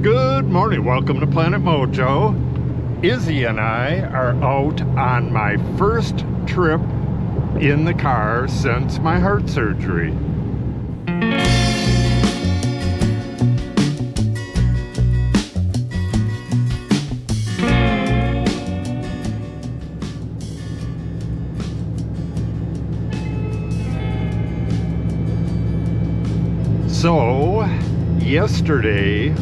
Good morning, welcome to Planet Mojo. Izzy and I are out on my first trip in the car since my heart surgery. So, yesterday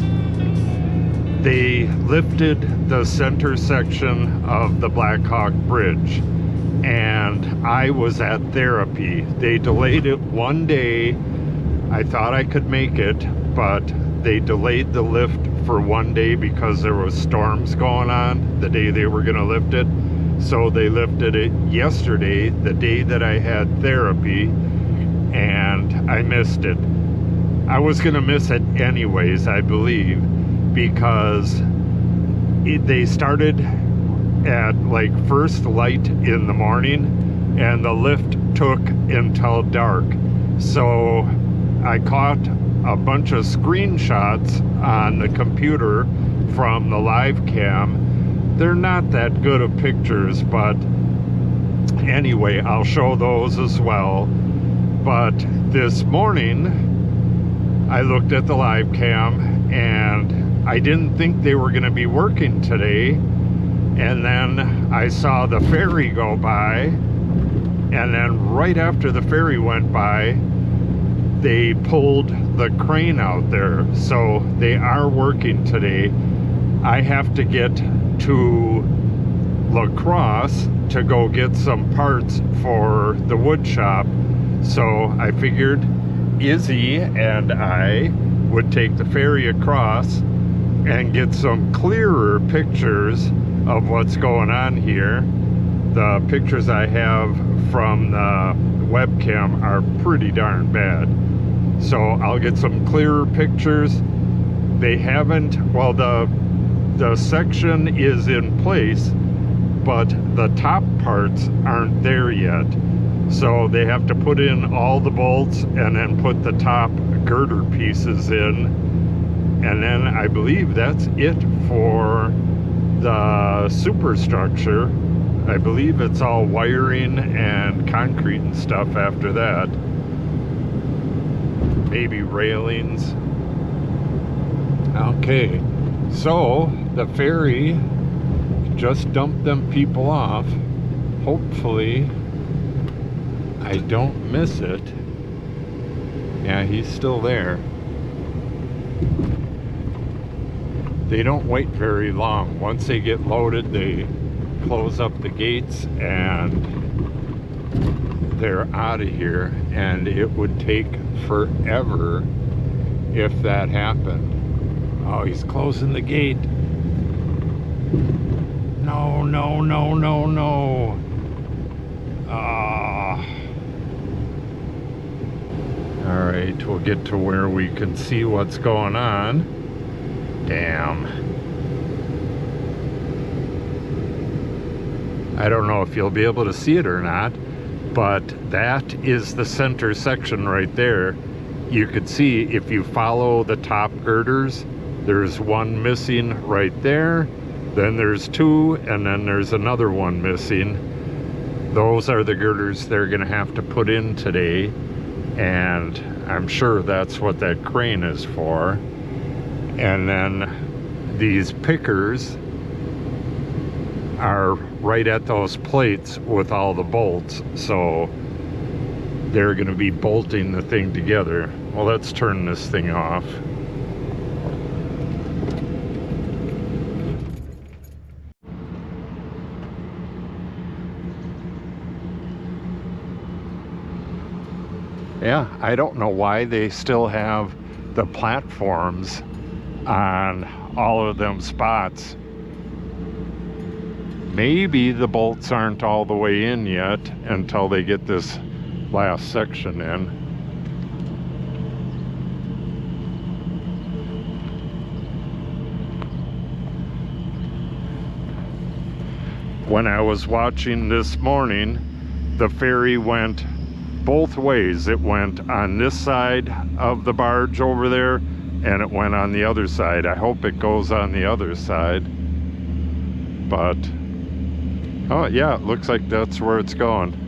they lifted the center section of the Blackhawk bridge and I was at therapy. They delayed it one day. I thought I could make it, but they delayed the lift for one day because there was storms going on the day they were going to lift it. So they lifted it yesterday, the day that I had therapy, and I missed it. I was going to miss it anyways, I believe, because they started at like first light in the morning and the lift took until dark. So I caught a bunch of screenshots on the computer from the live cam. They're not that good of pictures, but anyway, I'll show those as well. But this morning I looked at the live cam and I didn't think they were going to be working today, and then I saw the ferry go by, and then right after the ferry went by they pulled the crane out there. So they are working today. I have to get to La Crosse to go get some parts for the wood shop, so I figured Izzy and I would take the ferry across and get some clearer pictures of what's going on here. The pictures I have from the webcam are pretty darn bad, so I'll get some clearer pictures. They haven't, well, the section is in place, but the top parts aren't there yet. So they have to put in all the bolts and then put the top girder pieces in. And then I believe that's it for the superstructure. I believe it's all wiring and concrete and stuff after that. Maybe railings. Okay, so the ferry just dumped them people off. Hopefully I don't miss it. Yeah, he's still there. They don't wait very long. Once they get loaded, they close up the gates and they're out of here. And it would take forever if that happened. Oh, he's closing the gate. No, no, no, no, no. All right, we'll get to where we can see what's going on. Damn. I don't know if you'll be able to see it or not, but that is the center section right there. You could see if you follow the top girders, there's one missing right there, then there's two, and then there's another one missing. Those are the girders they're going to have to put in today, and I'm sure that's what that crane is for. And then these pickers are right at those plates with all the bolts, so they're going to be bolting the thing together. Well, let's turn this thing off. Yeah, I don't know why they still have the platforms on all of them spots. Maybe the bolts aren't all the way in yet until they get this last section in. When I was watching this morning, the ferry went both ways. It went on this side of the barge over there and it went on the other side. I hope it goes on the other side. But, oh yeah, it looks like that's where it's going.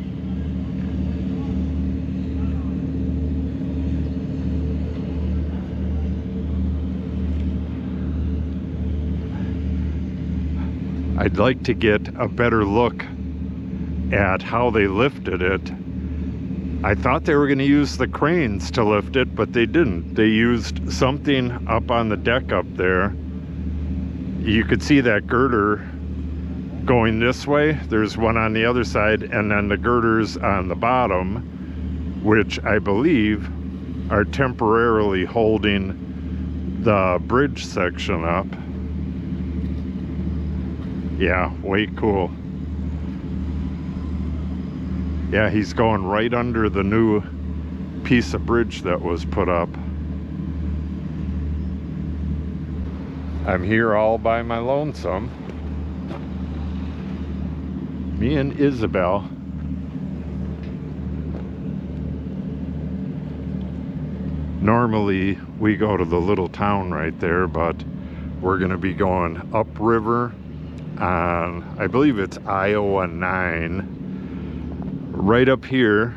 I'd like to get a better look at how they lifted it. I thought they were going to use the cranes to lift it, but they didn't. They used something up on the deck up there. You could see that girder going this way. There's one on the other side, and then the girders on the bottom, which I believe are temporarily holding the bridge section up. Yeah, way cool. Yeah, he's going right under the new piece of bridge that was put up. I'm here all by my lonesome. Me and Isabel. Normally we go to the little town right there, but we're gonna be going upriver on, I believe it's Iowa 9. Right up here,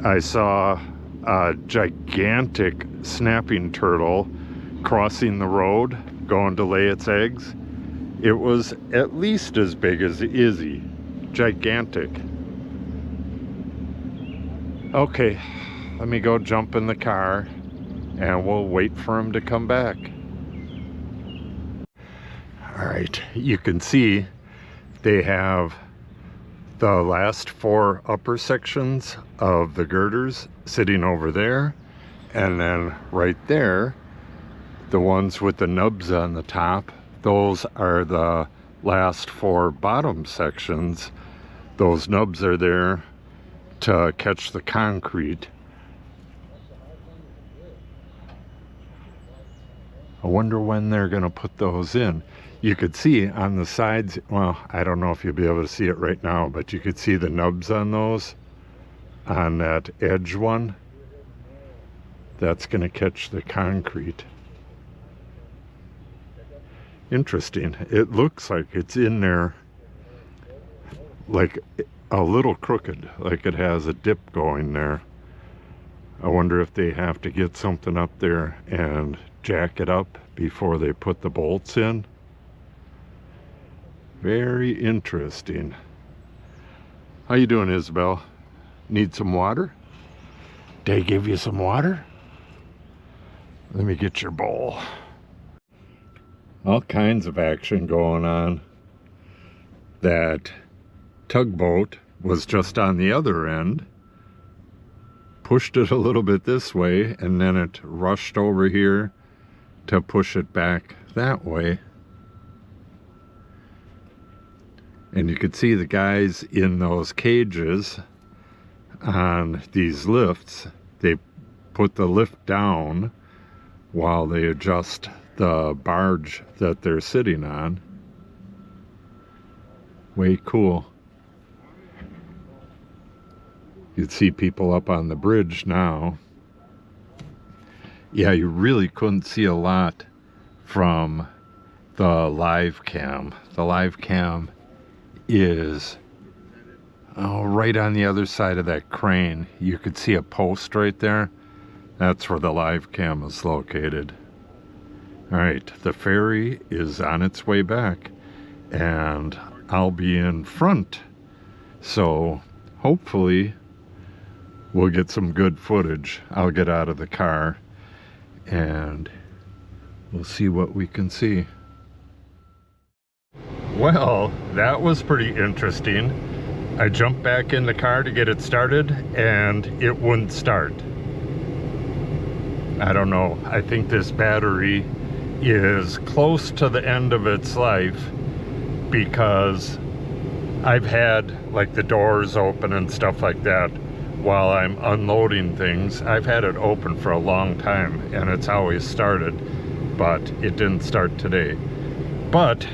I saw a gigantic snapping turtle crossing the road, going to lay its eggs. It was at least as big as Izzy. Gigantic. Okay, let me go jump in the car and we'll wait for him to come back. All right, you can see they have the last 4 upper sections of the girders sitting over there, and then right there, the ones with the nubs on the top, those are the last 4 bottom sections. Those nubs are there to catch the concrete. I wonder when they're going to put those in. You could see on the sides, well, I don't know if you'll be able to see it right now, but you could see the nubs on those, on that edge one. That's going to catch the concrete. Interesting. It looks like it's in there like a little crooked, like it has a dip going there. I wonder if they have to get something up there and jack it up before they put the bolts in. Very interesting. How you doing, Isabel? Need some water? Did I give you some water? Let me get your bowl. All kinds of action going on. That tugboat was just on the other end, pushed it a little bit this way, and then it rushed over here to push it back that way. And you could see the guys in those cages on these lifts. They put the lift down while they adjust the barge that they're sitting on. Way cool. You'd see people up on the bridge now. Yeah, you really couldn't see a lot from the live cam. The live cam is right on the other side of that crane. You could see a post right there. That's where the live cam is located. All right, the ferry is on its way back, and I'll be in front. So hopefully we'll get some good footage. I'll get out of the car and we'll see what we can see. Well, that was pretty interesting. I jumped back in the car to get it started and it wouldn't start. I don't know. I think this battery is close to the end of its life, because I've had like the doors open and stuff like that while I'm unloading things. I've had it open for a long time and it's always started, but it didn't start today. But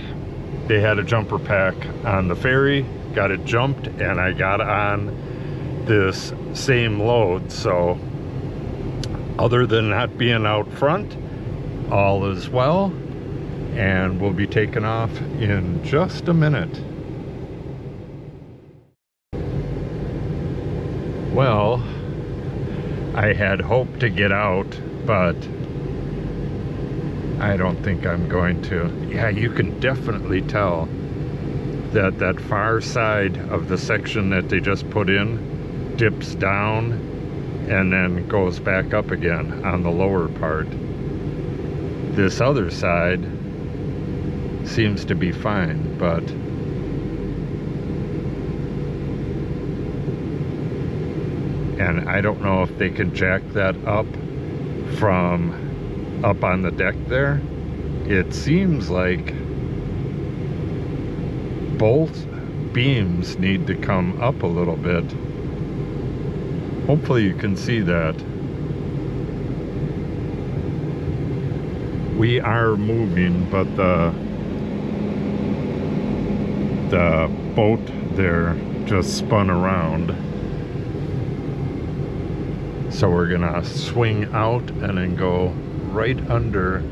they had a jumper pack on the ferry, got it jumped, and I got on this same load, so other than not being out front, all is well, and we'll be taking off in just a minute. Well, I had hoped to get out, but I don't think I'm going to. Yeah, you can definitely tell that that far side of the section that they just put in dips down and then goes back up again on the lower part. This other side seems to be fine, but and I don't know if they can jack that up from up on the deck there. It seems like both beams need to come up a little bit. Hopefully you can see that. We are moving, but the boat there just spun around. So we're gonna swing out and then go right under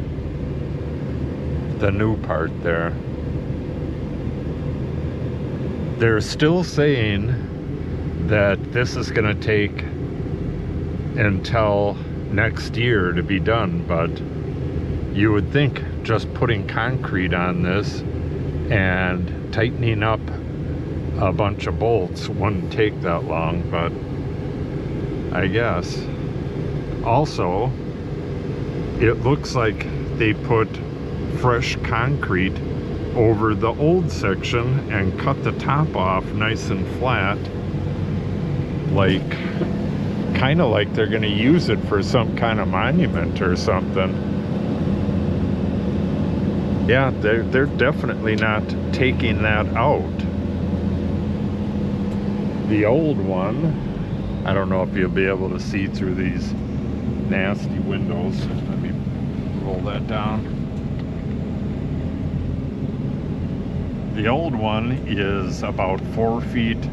the new part there. They're still saying that this is gonna take until next year to be done, but you would think just putting concrete on this and tightening up a bunch of bolts wouldn't take that long, but I guess. Also, it looks like they put fresh concrete over the old section and cut the top off nice and flat, like kind of like they're going to use it for some kind of monument or something. Yeah, they're definitely not taking that out. The old one, I don't know if you'll be able to see through these nasty windows. Let me roll that down. The old one is about 4 feet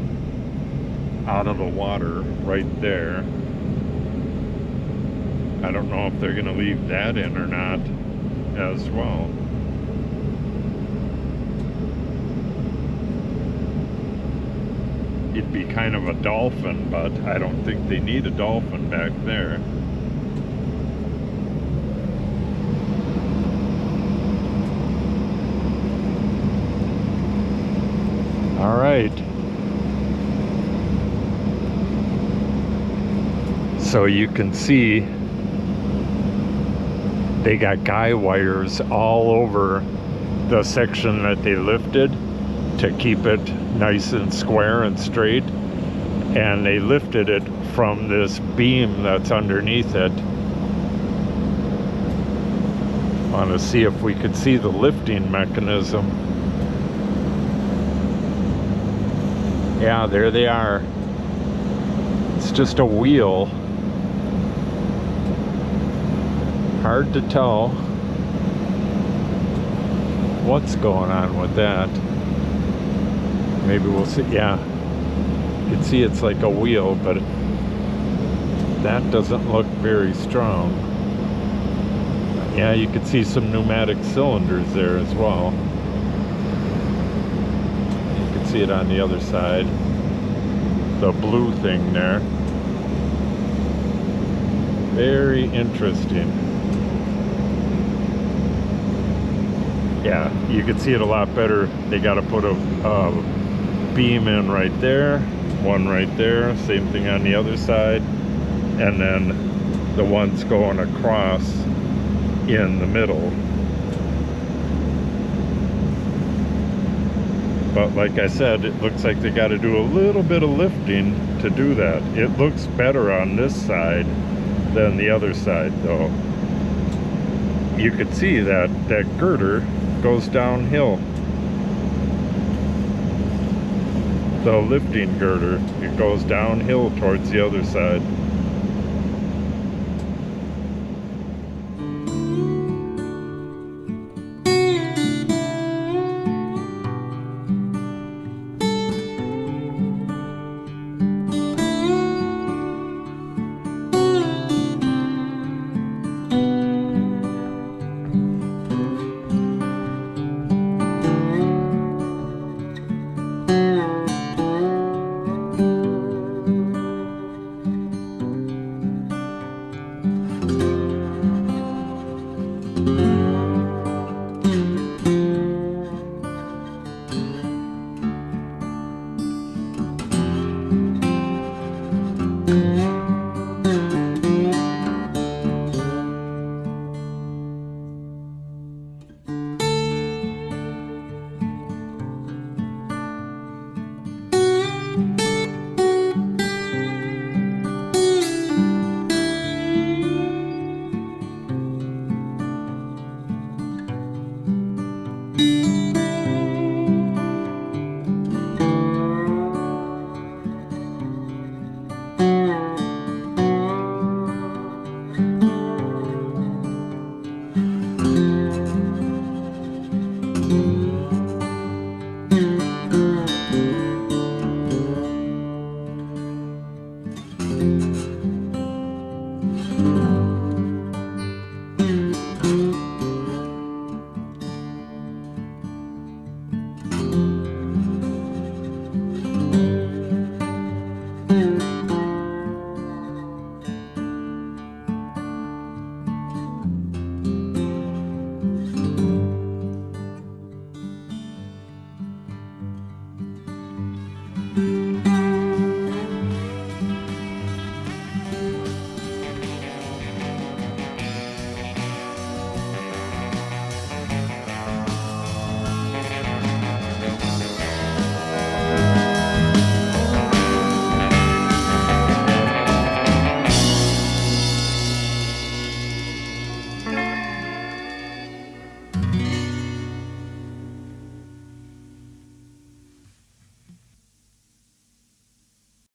out of the water right there. I don't know if they're going to leave that in or not as well. It'd be kind of a dolphin, but I don't think they need a dolphin back there. All right. So you can see they got guy wires all over the section that they lifted to keep it nice and square and straight, and they lifted it from this beam that's underneath it. I want to see if we could see the lifting mechanism. Yeah, there they are. It's just a wheel. Hard to tell what's going on with that. Maybe we'll see. Yeah, you can see it's like a wheel, but that doesn't look very strong. Yeah, you can see some pneumatic cylinders there as well. You can see it on the other side. The blue thing there. Very interesting. Yeah, you can see it a lot better. They got to put a beam in right there, one right there, same thing on the other side, and then the ones going across in the middle. But like I said, it looks like they got to do a little bit of lifting to do that. It looks better on this side than the other side though. You could see that girder goes downhill. The lifting girder, it goes downhill towards the other side.